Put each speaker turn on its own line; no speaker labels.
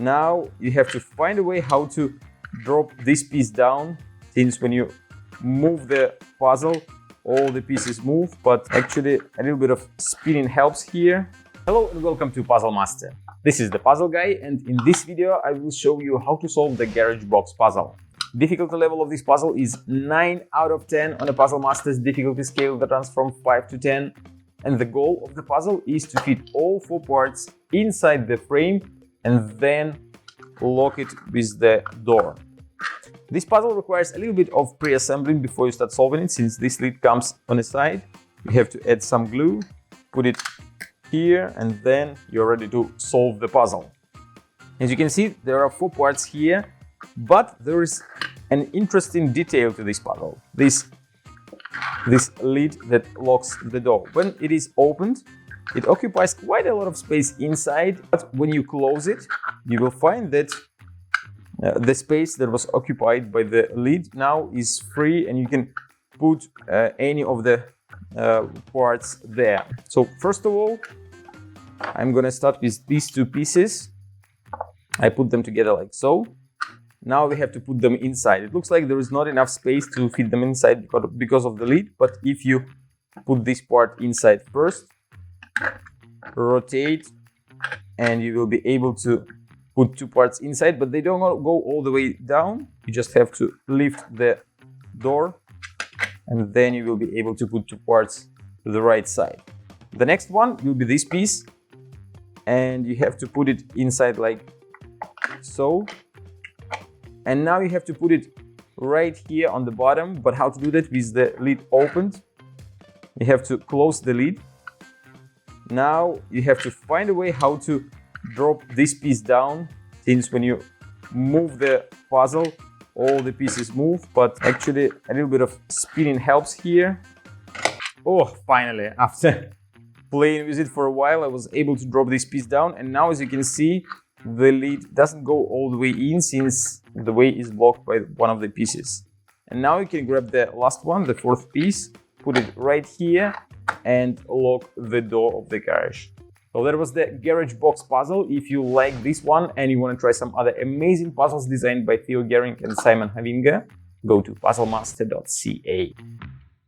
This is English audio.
Now you have to find a way how to drop this piece down, since when you move the puzzle, all the pieces move, but actually a little bit of spinning helps here. Hello and welcome to Puzzle Master. This is the Puzzle Guy, and in this video I will show you how to solve the garage box puzzle. Difficulty level of this puzzle is 9 out of 10 on a Puzzle Master's difficulty scale that runs from 5 to 10. And the goal of the puzzle is to fit all 4 parts inside the frame and then lock it with the door. This puzzle requires a little bit of pre-assembling before you start solving it, since this lid comes on the side. You have to add some glue, put it here, and then you're ready to solve the puzzle. As you can see, there are 4 parts here, but there is an interesting detail to this puzzle. This lid that locks the door. When it is opened, it occupies quite a lot of space inside, but when you close it, you will find that the space that was occupied by the lid now is free, and you can put any of the parts there. So first of all, I'm gonna start with these 2 pieces. I put them together like so. Now we have to put them inside. It looks like there is not enough space to fit them inside because of the lid, but if you put this part inside first, rotate, and you will be able to put 2 parts inside, but they don't go all the way down. You just have to lift the door, and then you will be able to put 2 parts to the right side. The next one will be this piece, and you have to put it inside like so. And now you have to put it right here on the bottom. But how to do that with the lid opened? You have to close the lid. Now you have to find a way how to drop this piece down, since when you move the puzzle, all the pieces move, but actually a little bit of spinning helps here. Oh, finally, after playing with it for a while, I was able to drop this piece down, and now as you can see, the lid doesn't go all the way in, since the way is blocked by one of the pieces. And now you can grab the last one, the 4th piece, put it right here, and lock the door of the garage. So that was the garage box puzzle. If you like this one and you want to try some other amazing puzzles designed by Theo Gehring and Simon Havinga, go to puzzlemaster.ca.